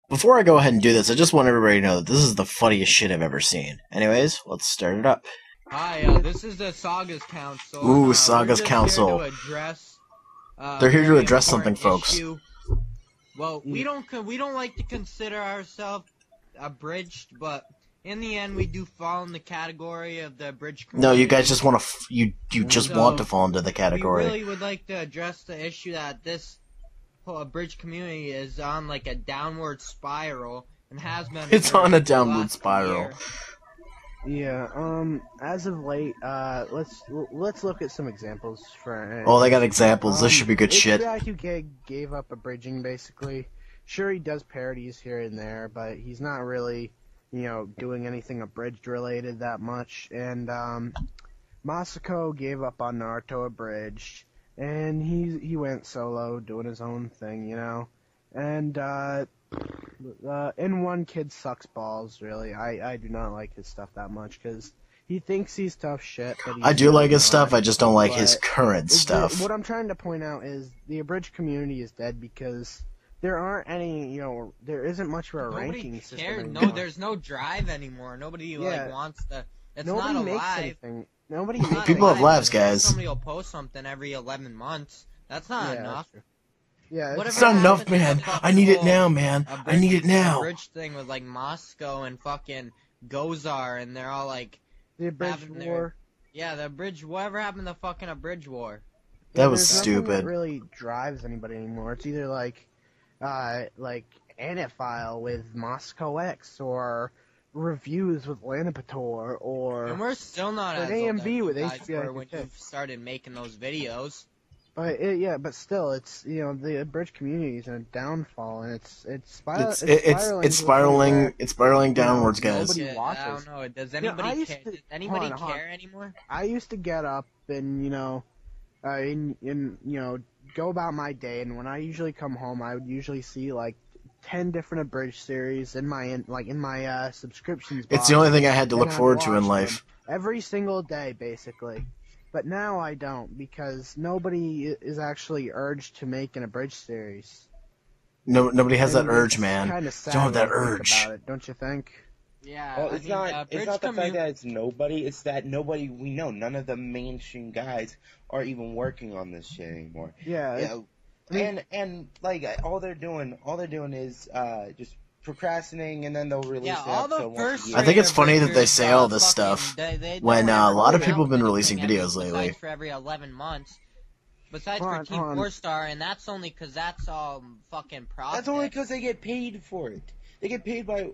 Before I go ahead and do this, I just want everybody to know that this is the funniest shit I've ever seen. Anyways, let's start it up. Hi, this is the Sagas Council. Ooh, Sagas we're just Council. Here to address, They're here to very address something, important folks. issue. Well, we don't like to consider ourselves abridged, but in the end, we do fall in the category of the abridged community. No, you guys just want to. You just want to fall into the category. We really would like to address the issue that this whole abridged community is on like a downward spiral and has been. It's for on a the downward last spiral. year. Yeah, as of late, let's look at some examples for. Oh, they got examples. This should be good shit. HBI2K gave up abridging, basically. Sure, he does parodies here and there, but he's not really, doing anything abridged related that much. And, Masako gave up on Naruto abridged, and he went solo, doing his own thing, And, N1 Kid sucks balls, really. I do not like his stuff that much, because he thinks he's tough shit, but he's I do like his not. stuff, I just don't like his But current stuff. What I'm trying to point out is the abridged community is dead because there aren't any, there isn't much of a ranking system anymore. No, there's no drive anymore. Nobody wants to. It's Nobody not makes alive. anything. Nobody It's makes not People have alive. lives, guys. Somebody will post something every 11 months. That's not enough. That's true. Yeah, Whatever It's not enough, happened to man. the fucking I need it whole now, man. I need it now. Abridged thing with like Moscow and fucking Gozar, and they're all like, the abridged having their- war. yeah, the abridged. Whatever happened to the fucking abridged war? That was There's nothing stupid. that really drives anybody anymore. It's either like Anifile with Moscow X or reviews with Lanipator or. And we're still not An as AMV old as you with guys HBI were when you started making those videos. But still, it's the abridged community is in a downfall, and it's It's spiraling. it's spiraling downwards, guys. Nobody Yeah, I watches. don't know. Does I anybody used care? to- Does anybody hold on. care anymore? I used to get up and go about my day, and when I usually come home, I would usually see like 10 different abridged series in my subscriptions box. It's the only thing I had to look and I'd forward to in watch life. them every single day, basically. But now I don't, because nobody is actually urged to make an abridged series. No, nobody has that And urge, it's man. kinda sad Don't have that when I think urge. about it, don't you think? Yeah. Well, I it's mean, not. It's abridged not the fact commu- that it's nobody. It's that nobody we know. None of the mainstream guys are even working on this shit anymore. Yeah. Yeah, I mean- and like all they're doing is just procrastinating, and then they'll release Yeah, the all the episode once a first. year. I think it's funny that they abridgers, say all this fucking- stuff they when, don't a ever lot of put people out have been releasing anything videos lately. besides for every 11 months. Besides Hold for on, Team hold on. 4-Star, and that's only because that's all fucking profit. That's only because they get paid for it. They get paid by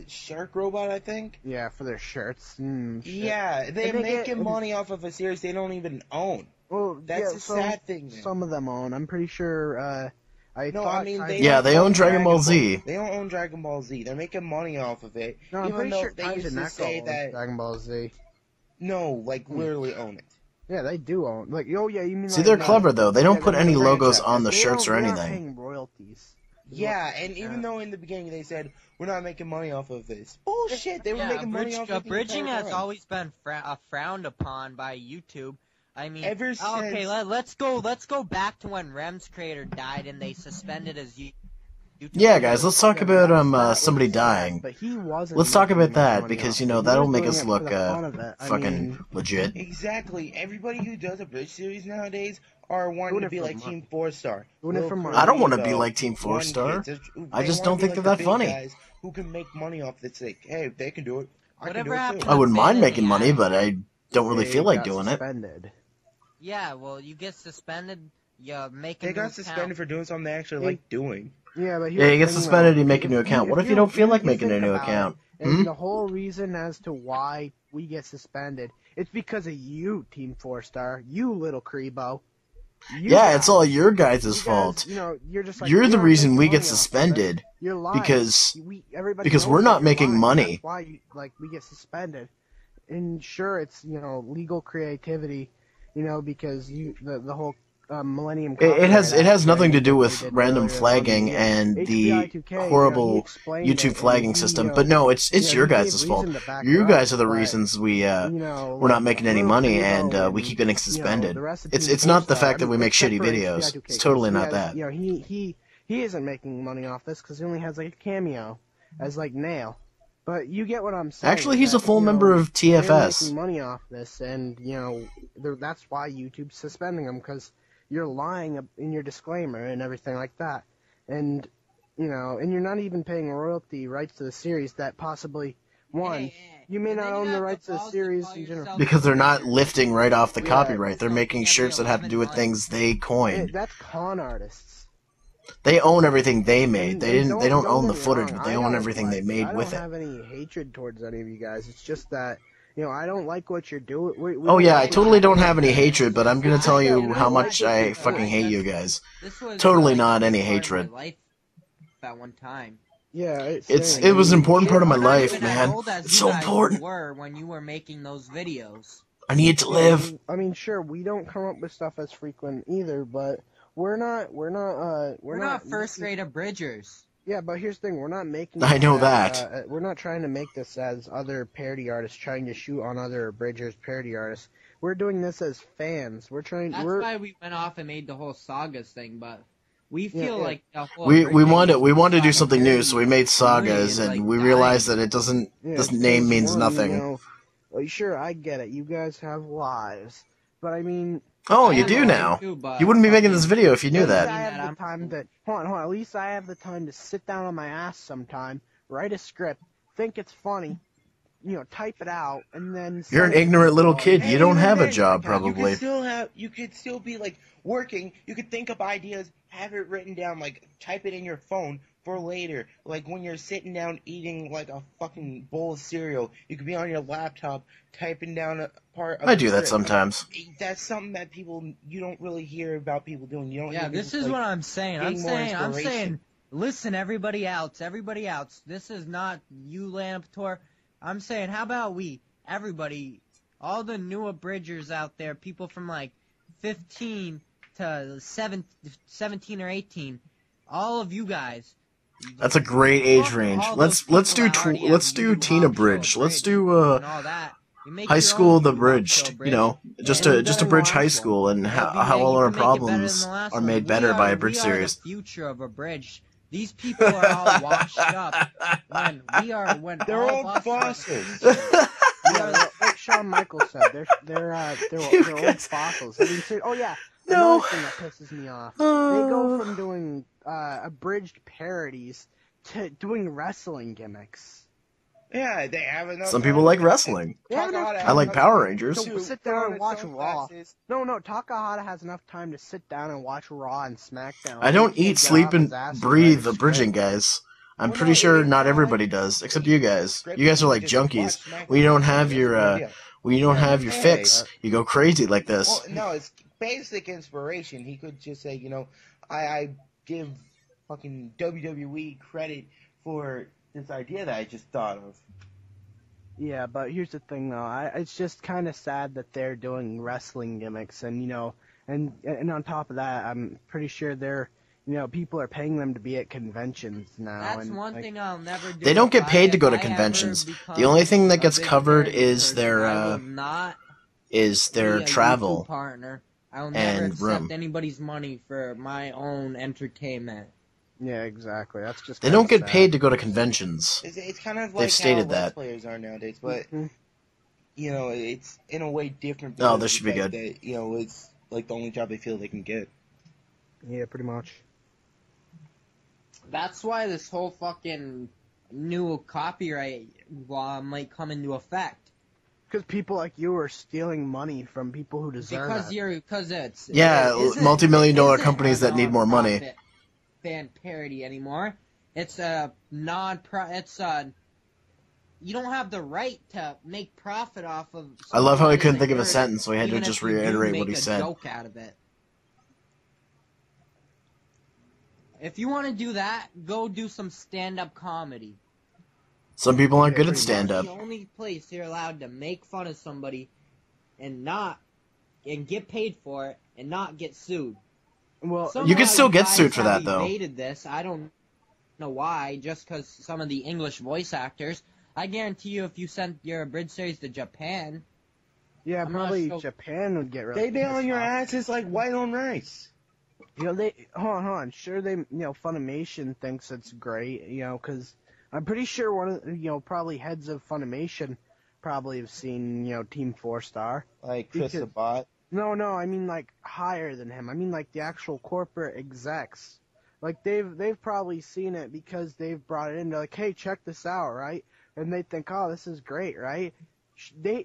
Shark Robot, I think. Yeah, for their shirts. Shit. Yeah, they're And they making get- money off of a series they don't even own. Well, That's yeah, the sad thing, man. Some of them own. I'm pretty sure. Yeah, they own Dragon Ball Z. They don't own Dragon Ball Z. They're making money off of it. No, I'm even pretty though sure they used Titan to Echo say owns that Dragon Ball Z. no, like literally own it. Yeah, they do own. Like, oh yeah, you mean? See, like, they're clever, though. They don't yeah, put they're any the logos franchise. on the They shirts don't- or they're not anything. paying royalties. Yeah, and even though in the beginning they said we're not making money off of this, bullshit. They were making money off of the Abridging entire has time. always been frowned upon by YouTube. I mean, Ever okay, since- let's go back to when Rem's creator died and they suspended his YouTube. Yeah, guys, let's talk about That somebody was sad, dying. But he wasn't. Let's talk making about that money because off you it. know He that'll was make doing us it look for the fun of it. I fucking mean, legit. Exactly. Everybody who does a bridge series nowadays are wanting Doing to it be for like money. Team 4-Star. Doing it for Lil money. I don't want to Karibo, be like Team One 4-Star. Kids. I just They don't wanna think be they're like that the big funny. guys who can make money off this. Like, hey, if they can do it, I can Whatever do it happened too. I wouldn't Ban mind in making the money, attic. but I don't really they feel like got doing it. suspended. Yeah, well, you get suspended. You make a They new got suspended account. for doing something they actually Hey. like doing. Yeah, but Yeah, you get suspended, you make a new account. What if you don't feel like making a new account? And the whole reason as to why we get suspended, it's because of you, Team 4-Star. You little Karibo. You Yeah, guys. it's all your guys' You guys, fault. You're just like, You're we the aren't reason making we money get off of it. suspended You're lying. because Everybody because knows we're that not you're making lying. money. That's why we get suspended. And sure, it's legal creativity, because the whole Millennium. It has Copyright nothing to Act do that with they did random earlier on flagging the and the HBI2K, he horrible explained YouTube it, and flagging he, system. But no, it's he your gave guys' fault. reason to back You it guys up, are the but, reasons we're like, not making any Lil money Karibo and we keep getting the suspended. rest of It's Team not the 4-Star, fact that we make except shitty for videos. HBI2K, It's totally because not he that. has, he he isn't making money off this because he only has like a cameo as like Nail. But you get what I'm saying. Actually, he's that, a full member of they're TFS. making money off this, and that's why YouTube's suspending him, because you're lying in your disclaimer and everything like that, and and you're not even paying royalty rights to the series that possibly you may not own the rights to the series in general. Because they're not lifting right off the copyright. They're making shirts that have to do with things they coined. That's con artists. They own everything they made. They And don't own the get me footage, wrong, but they I own don't everything they made with I it. don't have any hatred towards any of you guys. It's just that I don't like what you're doing. We Oh yeah, I don't- totally don't have any hatred, but I'm gonna tell Yeah, you we how don't much like I it. fucking hate you guys. This was Totally like not a any big part of hatred. my life at one time. Yeah, It was an important part of my We're not life, even as man. old as It's you so guys important. were when you were making those videos. I need to live. I mean, sure, we don't come up with stuff as frequent either, but we're not first grade abridgers. Yeah, but here's the thing: we're not making. I know this that. as, we're not trying to make this as other parody artists trying to shoot on other abridgers parody artists. We're doing this as fans. We're trying. That's we're why we went off and made the whole sagas thing, but we Yeah, feel yeah. like the whole We abridging wanted to do saga something new, parody so we made sagas, really, and like, we realized dying. that it doesn't. yeah, This because name means one, nothing. Sure, I get it. You guys have lives, but I mean. Oh, I you have do a now. too, but You wouldn't be making fucking- this video if you knew At least that. I have the time to hold on. At least I have the time to sit down on my ass sometime, write a script, think it's funny, type it out, and then. You're an send it. ignorant little kid. You And don't even have a then, job, You probably. could still be like working. You could think up ideas, have it written down, like type it in your phone for later. Like when you're sitting down eating like a fucking bowl of cereal, you could be on your laptop typing down a part. Of I the do that script. sometimes. That's something that you don't really hear about people doing. You don't. Yeah, hear this people, is like, what I'm saying. I'm getting more saying, inspiration. listen, everybody else. This is not you, Lampetor. I'm saying, how about everybody, all the new abridgers out there, people from like 15 to 17 or 18, all of you guys. That's a great age range. All Let's those do people that already let's have do YouTube Teen Hop Abridged. Show Let's do and all that. You make High your School own the YouTube Hop Bridged. Show You know, just Yeah, to you just better abridge launch high one. school and It'll how be- how you all our can make it better than problems the last are one. made better by a bridge We are series. the future of abridged. These people are all washed up. When They're all old of us are the fossils. future. Yeah, like Shawn Michaels said, they're You old guys- fossils. I mean, oh yeah, No. another thing that pisses me off. They go from doing abridged parodies to doing wrestling gimmicks. Yeah, they have enough. Some people like wrestling. I like Power Rangers. So sit down and watch Raw. No, Takahata has enough time to sit down and watch Raw and SmackDown. I don't He eat, can't get sleep, off and his ass and breathe write a abridging, script. guys. I'm Well, pretty no, sure it's not not everybody like does, except you guys. script, You guys are you like just watch junkies. SmackDown. When you don't have That's your the idea. when you don't Yeah, have your hey, fix, you go crazy like this. Well, no, it's basic inspiration. He could just say, I give fucking WWE credit for this idea that I just thought of. Yeah, but here's the thing though. It's just kind of sad that they're doing wrestling gimmicks, and and on top of that, I'm pretty sure people are paying them to be at conventions now. That's and, one like, thing I'll never do. They don't get If paid to go to if I ever conventions. become The only thing that a gets big covered parody is person, their, I will not is their be a travel. YouTube partner. I will never and accept room. anybody's money for my own entertainment. Yeah, exactly. That's just. They don't kinda get sad. paid to go to conventions. It's kind of They've like stated how Let's that. players are nowadays, but Mhm. it's in a way different. Oh, because this should be of the fact good. That, it's like the only job they feel they can get. Yeah, pretty much. That's why this whole fucking new copyright law might come into effect. Because people like you are stealing money from people who deserve it. Because it's Yeah, it isn't- multi-million-dollar it isn't companies a that need more money. non-profit fan parody anymore. It's a you don't have the right to make profit off of. I love how he something couldn't that think of a you're- sentence, so he had to even just if you do reiterate make what he a said. Joke out of it. If you want to do that, go do some stand-up comedy. Some people aren't Yeah, good at pretty stand-up. The only place you're allowed to make fun of somebody and get paid for it and not get sued. Well, You can Somehow still get guys sued for have that, though. evaded this. I don't know why. Just because some of the English voice actors. I guarantee you, if you sent your abridged series to Japan, yeah, I'm not probably so- Japan would get really. They be on pissed your off. asses like white on rice. They hold on. Sure, Funimation thinks it's great, because I'm pretty sure one of probably heads of Funimation probably have seen, Team 4-Star. Like Chris Because- Sabat. No, I mean like higher than him. I mean like the actual corporate execs. Like they've probably seen it because they've brought it in. They're like, hey, check this out, right? And they think, oh, this is great, right? They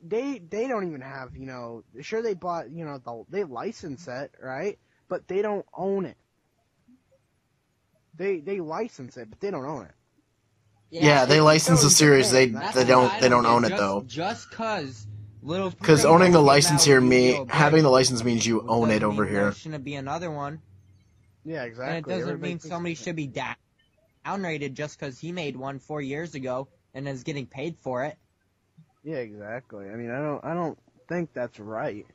don't even have, sure they bought, they license it, right? But they don't own it. They license it, but they don't own it. Yeah, they it's license the totally series. They different. they That's don't what I own get. it though. Just cause little. Because people owning the came license out here, with Yu-Gi-Oh! having the Bridge, license means you own it doesn't over mean there here. shouldn't be another one. Yeah, exactly. And it doesn't Everybody mean thinks somebody it's- should be downrated just because he made one 4 years ago and is getting paid for it. Yeah, exactly. I mean, I don't think that's right.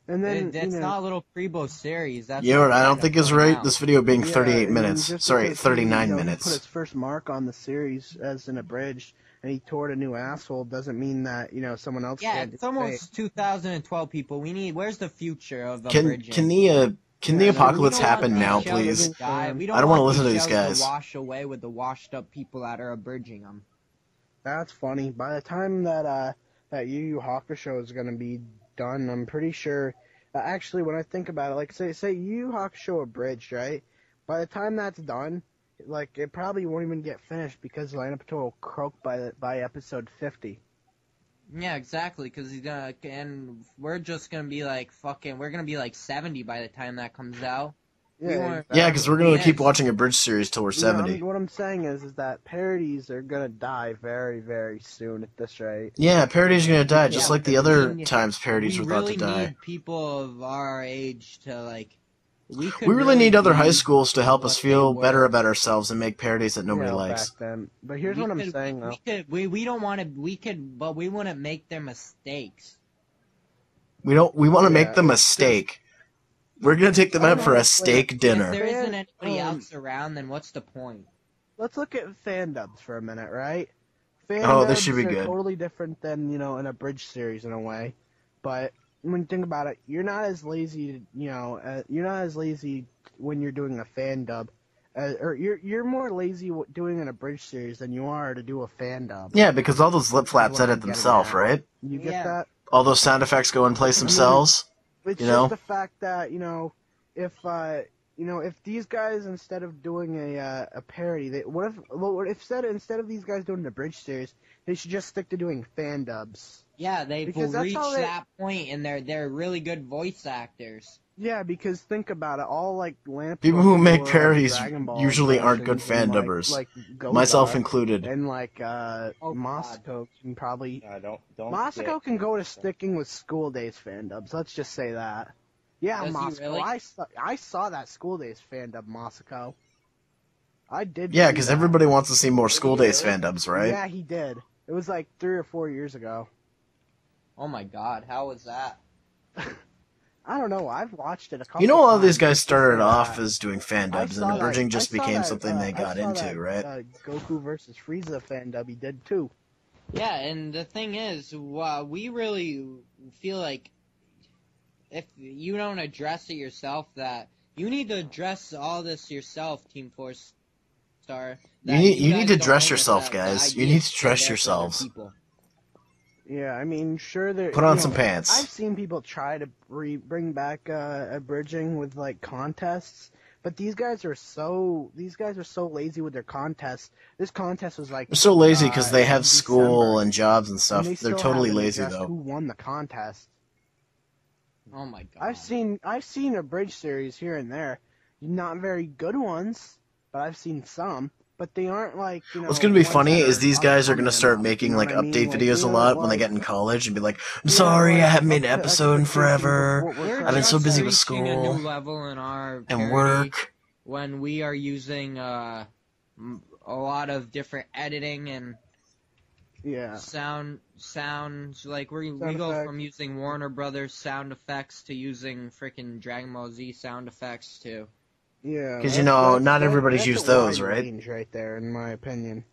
And then That's not a little Prebo series. That's You know what what I I'm don't trying think to is point right? out. This video being Yeah, 38 I mean, minutes. just Sorry, because 39 he minutes. put his first mark on the series as an abridged, and he toured a new asshole doesn't mean that someone else Yeah, can't. it's almost 2012, people. Where's the future of Can abridging? can the Yeah, apocalypse We don't want happen these now, shows please? to die. We I don't wanna want listen to these shows guys. To wash away with the washed up people that are abridging them. That's funny. By the time that that Yu Yu Hakusho is gonna be done, I'm pretty sure. Actually, when I think about it, like say Yu Yu Hakusho abridged, right? By the time that's done, like it probably won't even get finished because Lineup Tour will croak by episode 50. Yeah, exactly. Because he's gonna, and we're just gonna be like we're gonna be like 70 by the time that comes out. We weren't- Yeah, because we're gonna Yes. keep watching a bridge series till we're 70. What I'm saying is that parodies are gonna die very, very soon at this rate. Yeah, parodies are gonna die, just Yeah, like the because other we- times parodies we were thought really to die. need people of our age to like. We We really need other be high schools to help us what feel they better were. about ourselves and make parodies that nobody Yeah, likes. back then. But here's what I'm saying though. We don't want to. But we wouldn't make their mistakes. We want to make Yeah, them a it's just- steak. We're gonna take them out for a steak If dinner. there isn't Fan- anybody else around, then what's the point? Let's look at fan dubs for a minute, right? Fan Oh, this dubs should be are good. totally different than an abridged series in a way, but when you think about it, you're not as lazy. You're not as lazy when you're doing a fan dub, or you're more lazy doing an abridged series than you are to do a fan dub. Yeah, because all those lip flaps what I'm edit getting themselves, at. right? You get Yeah. that? All those sound effects go in place themselves. It's You just know? the fact that if these guys instead of doing a parody, instead of these guys doing the bridge series, they should just stick to doing fan dubs. Yeah, they've Because that's reached how they- that point, and they're really good voice actors. Yeah, because think about it, all like Lamp People who make or, parodies Dragon Ball usually aren't good impressions fan and, dubbers. like Gozar Myself included. and like God. Masako can probably Don't. Masako can go to sticking with School Days fan dubs. Let's just say that. Yeah, Does he Masako. really? I saw that School Days fan dub Masako. I did. Yeah, see because that. everybody wants to see more School Days fan dubs, right? Yeah, he did. It was like 3 or 4 years ago. Oh my God, how was that? I don't know. I've watched it a couple. You know, all of these times. guys started Just off that. as doing fan I dubs, saw and that- abridging I just saw became that, something they I got saw into, that, right? Goku versus Frieza fan dub, he did too. Yeah, and the thing is, we really feel like if you don't address it yourself, that you need to address all this yourself, Team 4-Star. You need guys to don't dress own yourself, this, that guys. the You idea need is to dress there for other yourselves. people. Yeah, I mean, sure. There. Put on you some know, pants. I've seen people try to bring back abridging with like contests, but these guys are so lazy with their contests. This contest was like They're so lazy because they in have school December, and jobs and stuff. they They're still totally haven't lazy, addressed though. Who won the contest? Oh my God. I've seen abridged series here and there, not very good ones, but I've seen some. But they aren't like, What's going to be ones funny that is are these guys are going to uncommon start enough, making you know like what I mean? update Like, videos a you know, lot when they like- get in college and be like, "I'm Yeah, sorry, I like, haven't made an up to episode in expectations of forever. what we're We're trying I've been so just busy with reaching a school new level in our and parody work." when we are using a lot of different editing and Yeah. sounds like we Sound go effects. from using Warner Brothers sound effects to using freaking Dragon Ball Z sound effects too. Yeah. 'Cause, you know, not everybody's that's used a those, wide right? range right there, in my opinion.